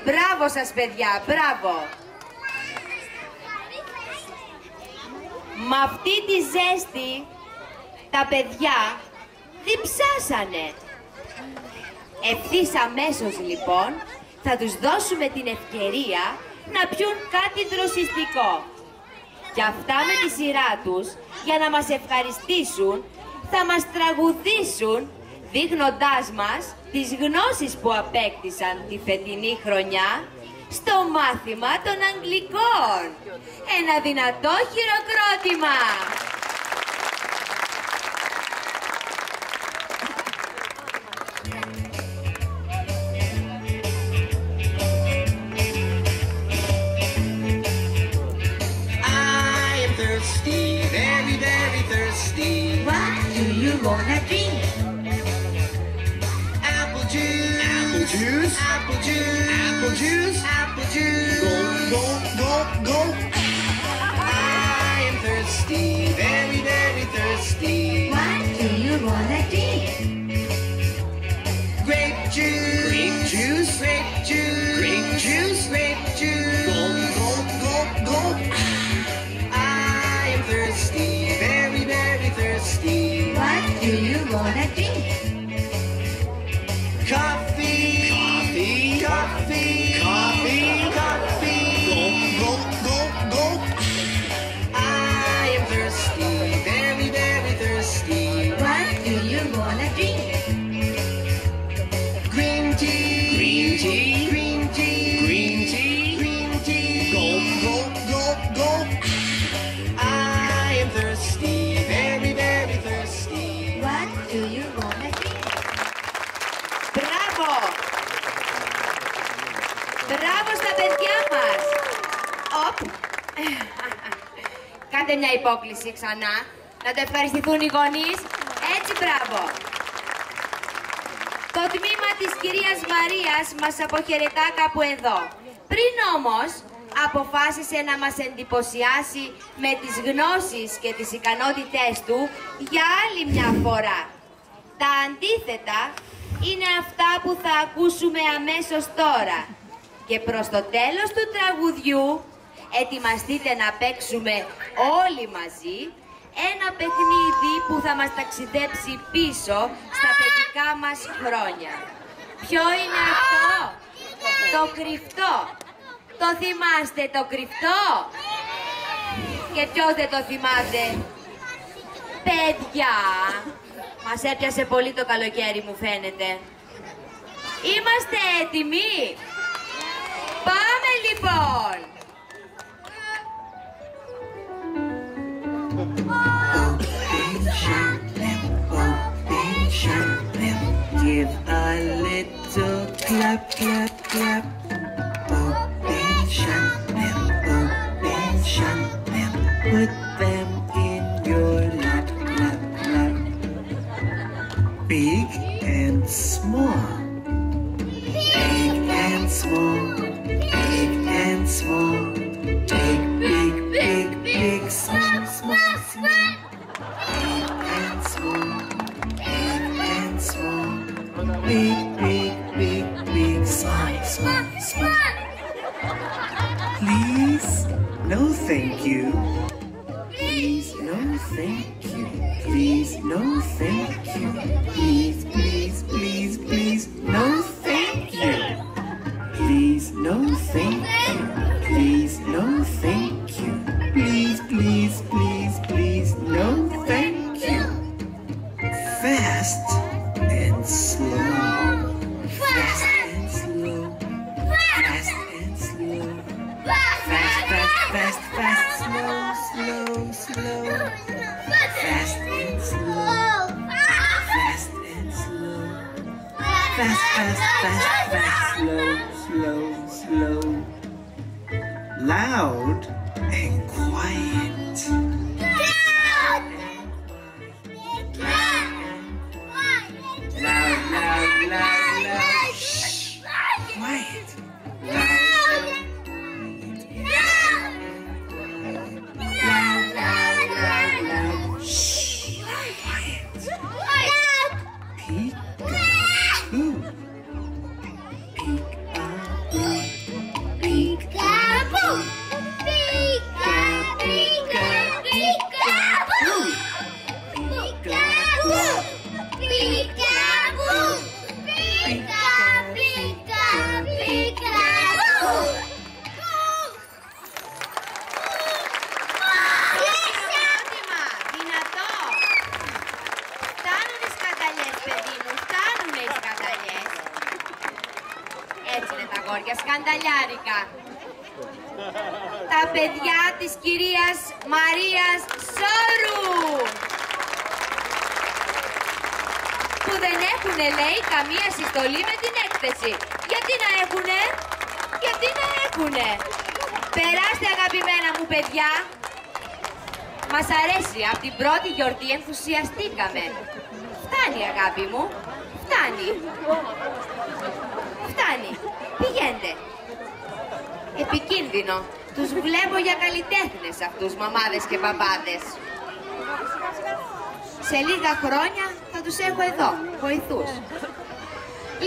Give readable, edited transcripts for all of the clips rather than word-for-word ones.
Μπράβο σας παιδιά, μπράβο. Με αυτή τη ζέστη τα παιδιά διψάσανε. Ευθύς αμέσως λοιπόν θα τους δώσουμε την ευκαιρία να πιούν κάτι δροσιστικό. Και αυτά με τη σειρά τους, για να μας ευχαριστήσουν, θα μας τραγουδήσουν, δείχνοντάς μας τις γνώσεις που απέκτησαν τη φετινή χρονιά στο μάθημα των Αγγλικών. Ένα δυνατό χειροκρότημα! Very, very thirsty. What do you wanna drink? Apple juice. Apple juice. Apple juice. Apple juice. Apple juice. Go, go, go, go. I am thirsty. Very, very thirsty. What do you wanna drink? Grape juice. Grape juice. Grape juice. Grape juice. Grape juice. Go, go, go, go. I am thirsty. Very, very thirsty. What do you wanna drink? Coffee. Coffee. Coffee. Coffee. Coffee. Go, go, go, go. I am thirsty. Very, very thirsty. What do you wanna drink? Green tea. Green tea. Green tea. Green tea. Green tea. Go, go, go, go. I am thirsty. Very, very thirsty. What do you wanna drink? Μπράβο! Μπράβο στα παιδιά μας! Οπ! Κάντε μια υπόκληση ξανά. Να το ευχαριστηθούν οι γονείς. Έτσι, μπράβο! Το τμήμα της κυρίας Μαρίας μας αποχαιρετά κάπου εδώ. Πριν όμως αποφάσισε να μας εντυπωσιάσει με τις γνώσεις και τις ικανότητές του για άλλη μια φορά. Τα αντίθετα είναι αυτά που θα ακούσουμε αμέσως τώρα. Και προς το τέλος του τραγουδιού ετοιμαστείτε να παίξουμε όλοι μαζί ένα παιχνίδι που θα μας ταξιδέψει πίσω στα παιδικά μας χρόνια. Ποιο είναι αυτό? Το κρυφτό. Το θυμάστε το κρυφτό? Και ποιος δεν το θυμάται? Παιδιά, μας έπιασε πολύ το καλοκαίρι μου φαίνεται. Είμαστε έτοιμοι? Πάμε λοιπόν! Give a little clap, clap, clap. Open, shut them, open, shut them. Put them in your lap, lap, lap. Big and small. Big and small. Big and small. Big, big, big, big, small, small, small. Big and small. Big and small. Big, big, big, big, small, small, small. Please, no thank you. Please, no thank you. Please, no thank you. Please, please, please, please, no thank you. Please, no thank you. Please, no thank you. Please, please, please, please, no thank you. Fast and slow. Fast and slow. Fast and slow. Fast, fast, fast, fast, slow, slow, slow. Fast and slow. Fast and slow. Fast, fast, fast, fast, slow, slow, slow. Loud and quiet. Loud, loud, loud, loud. Shh. Quiet. Loud. Loud, loud, loud, loud. Shh. Quiet. Peek-a-boo. Peek-a-boo. τα αγόρια, σκανταλιάρικα. Τα παιδιά της κυρίας Μαρίας Σόρου, που δεν έχουνε, λέει, καμία συστολή με την έκθεση. Γιατί να έχουνε, γιατί να έχουνε. Περάστε, αγαπημένα μου παιδιά. Μας αρέσει, από την πρώτη γιορτή ενθουσιαστήκαμε. Φτάνει, αγάπη μου, φτάνει. Φτάνει, πηγαίνετε. Επικίνδυνο. Τους βλέπω για καλλιτέχνες αυτούς, μαμάδες και παπάδες. Σε λίγα χρόνια θα τους έχω εδώ, βοηθούς.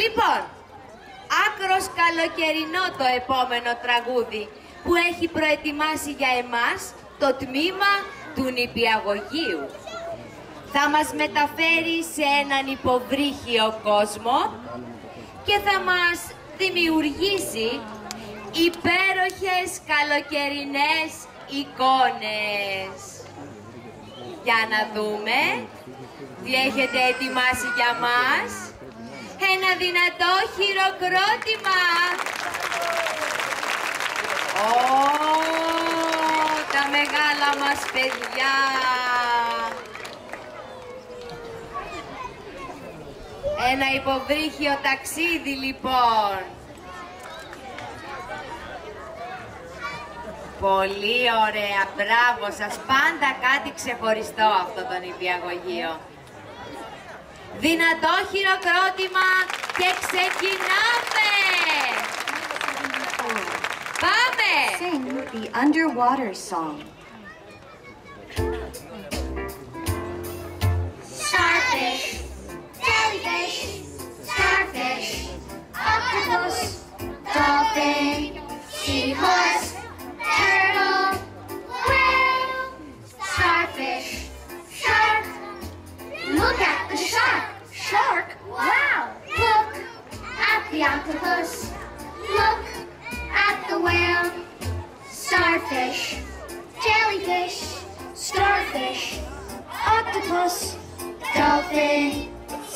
Λοιπόν, άκρος καλοκαιρινό το επόμενο τραγούδι που έχει προετοιμάσει για εμάς το τμήμα του νηπιαγωγείου. Θα μας μεταφέρει σε έναν υποβρύχιο κόσμο και θα μας δημιουργήσει υπέροχες καλοκαιρινές εικόνες. Για να δούμε τι έχετε ετοιμάσει για μας. Ένα δυνατό χειροκρότημα. Τα μεγάλα μας παιδιά. Ένα υποβρύχιο ταξίδι λοιπόν. Πολύ ωραία, μπράβο σας, πάντα κάτι ξεχωριστό αυτό το νηπιαγωγείο. Δυνατό χειροκρότημα και ξεκινάμε! Πάμε! Sing the underwater song. Starfish, jellyfish, starfish, octopus, dolphin, seahorse, turtle, whale, starfish, shark. Look at the shark. Shark? Wow! Look at the octopus. Look at the whale. Starfish, jellyfish, starfish, octopus, dolphin,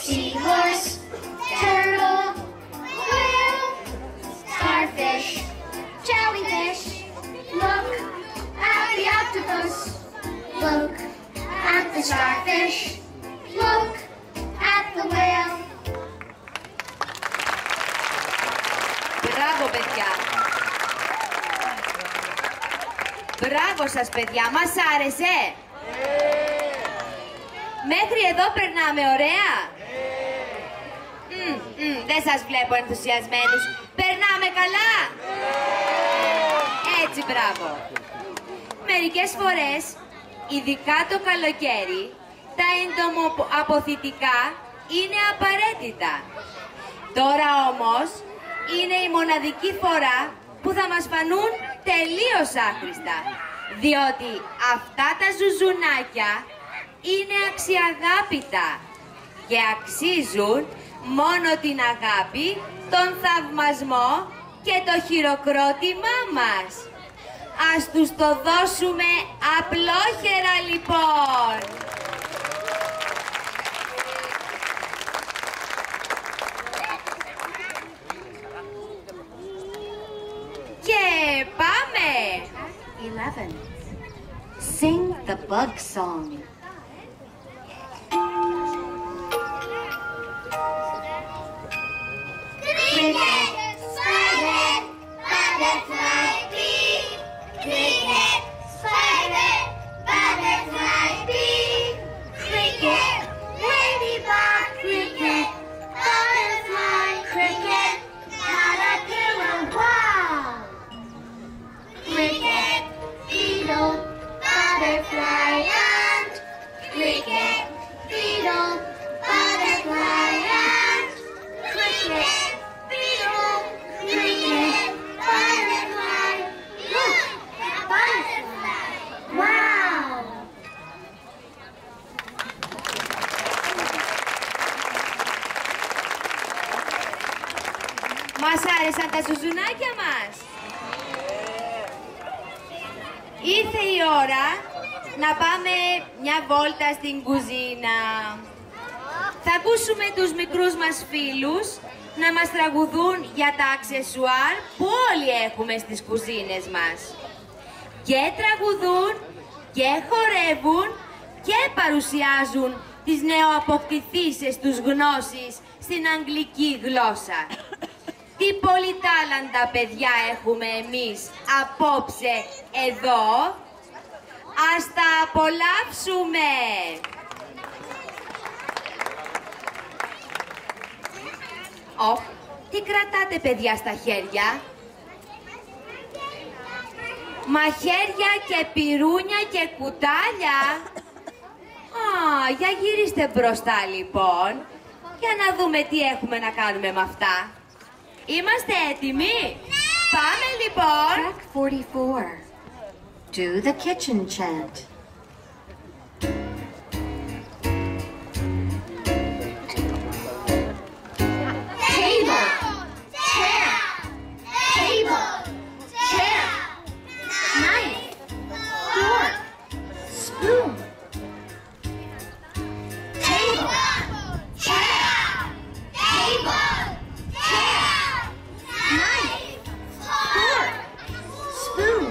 seahorse, turtle, whale, starfish, jellyfish. Look at the octopus. Look at the starfish. Look at the whale. Μπράβο, παιδιά. Μπράβο σας, παιδιά. Μας άρεσε. Μέχρι εδώ περνάμε ωραία. Δεν σας βλέπω ενθουσιασμένους. Περνάμε καλά. Έτσι, μπράβο. Μερικές φορές, ειδικά το καλοκαίρι, τα εντομοαποθητικά είναι απαραίτητα. Τώρα όμως είναι η μοναδική φορά που θα μας φανούν τελείως άχρηστα, διότι αυτά τα ζουζουνάκια είναι αξιαγάπητα και αξίζουν μόνο την αγάπη, τον θαυμασμό και το χειροκρότημά μας. Ας τους το δώσουμε απλόχερα λοιπόν. Και πάμε! 11. Sing the bug song. Cricket, spider, butterfly, bee. Cricket, spider, butterfly, bee. Cricket, ladybug, cricket, butterfly, cricket, caterpillar, wow. Cricket, beetle, butterfly, ant. Cricket, beetle, butterfly, ant. Cricket, beetle, cricket, butterfly. Look, a butterfly. Wow. Μας άρεσαν τα ζουζουνάκια μας. Ήρθε η ώρα να πάμε μια βόλτα στην κουζίνα. Θα ακούσουμε τους μικρούς μας φίλους να μας τραγουδούν για τα αξεσουάρ που όλοι έχουμε στις κουζίνες μας. Και τραγουδούν και χορεύουν και παρουσιάζουν τις νεοαποκτηθήσεις τους γνώσεις στην αγγλική γλώσσα. Τι πολυτάλαντα παιδιά έχουμε εμείς απόψε εδώ. Ας τα απολαύσουμε! Τι κρατάτε παιδιά στα χέρια? Μαχαίρια και πυρούνια και κουτάλια. Για γυρίστε μπροστά λοιπόν, για να δούμε τι έχουμε να κάνουμε με αυτά. Είμαστε έτοιμοι? Πάμε λοιπόν! Track 44. Do the kitchen chant. Table, chair, table, chair, knife, fork, spoon. Table, chair, table, chair, knife, fork, spoon.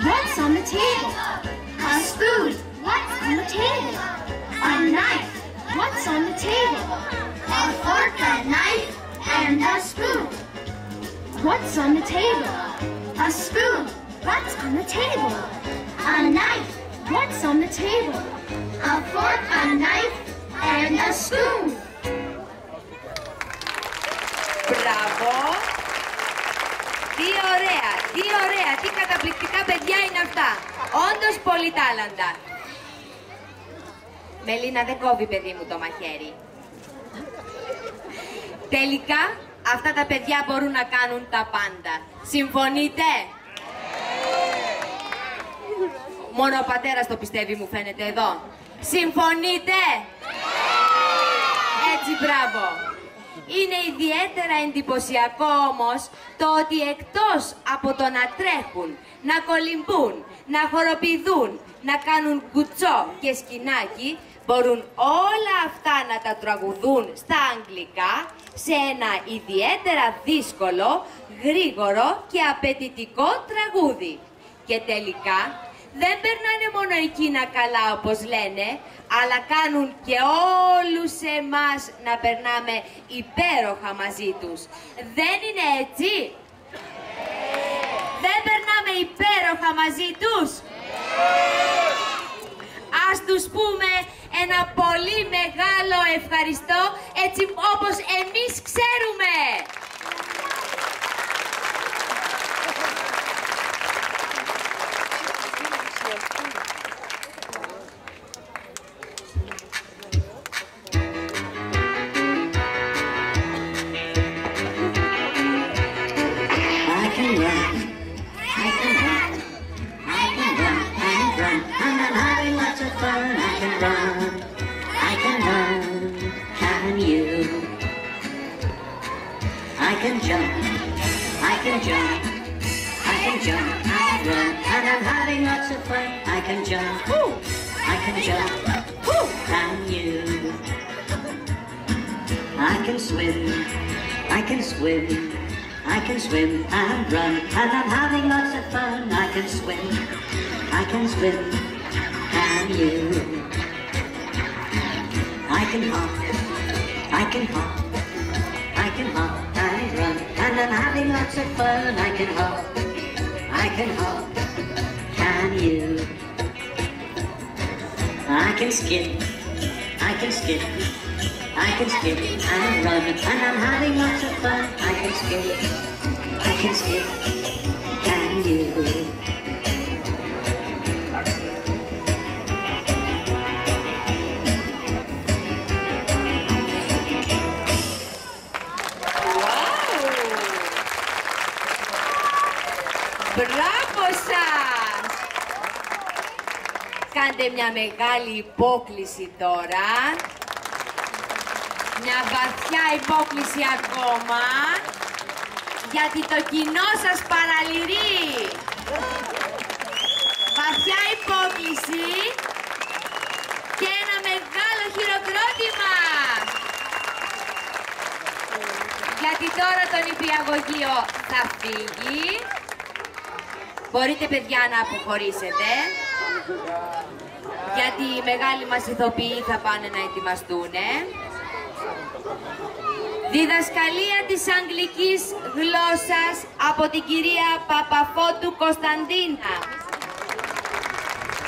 What's on the table? A spoon. What's on the table? A knife. What's on the table? A fork, a knife, and a spoon. What's on the table? A spoon. What's on the table? A knife. What's on the table? A fork, a knife, and a spoon. Μπράβο! Τι ωραία, τι ωραία, τι καταπληκτικά παιδιά είναι αυτά. Όντως πολυτάλαντα. Μελίνα, δεν κόβει παιδί μου το μαχαίρι. Τελικά, αυτά τα παιδιά μπορούν να κάνουν τα πάντα. Συμφωνείτε? Μόνο ο πατέρας το πιστεύει, μου φαίνεται εδώ. Συμφωνείτε? Έτσι, μπράβο. Είναι ιδιαίτερα εντυπωσιακό όμως το ότι εκτός από το να τρέχουν, να κολυμπούν, να χοροπηδούν, να κάνουν κουτσό και σκηνάκι, μπορούν όλα αυτά να τα τραγουδούν στα αγγλικά σε ένα ιδιαίτερα δύσκολο, γρήγορο και απαιτητικό τραγούδι. Και τελικά δεν περνάνε μόνο εκείνα καλά όπως λένε, αλλά κάνουν και όλους εμάς να περνάμε υπέροχα μαζί τους. Δεν είναι έτσι? Δεν περνάμε υπέροχα μαζί τους? Ας τους πούμε ένα πολύ μεγάλο ευχαριστώ, έτσι όπως εμείς ξέρουμε. And run, and I'm having lots of fun. I can swim, can you? I can hop, I can hop, I can hop and run, and I'm having lots of fun. I can hop, can you? I can skip, I can skip, I can skip and run, and I'm having lots of fun. I can skip, can you? Μπράβο σας! Κάντε μια μεγάλη υπόκληση τώρα. Μια βαθιά υπόκληση ακόμα. Γιατί το κοινό σας παραλυρεί. Βαθιά υπόκληση και ένα μεγάλο χειροκρότημα. γιατί τώρα το νηπιαγωγείο θα φύγει. Μπορείτε, παιδιά, να αποχωρήσετε, γιατί οι μεγάλοι μας ηθοποιοί θα πάνε να ετοιμαστούνε. Διδασκαλία της αγγλικής γλώσσας από την κυρία Παπαφώτου Κωνσταντίνα.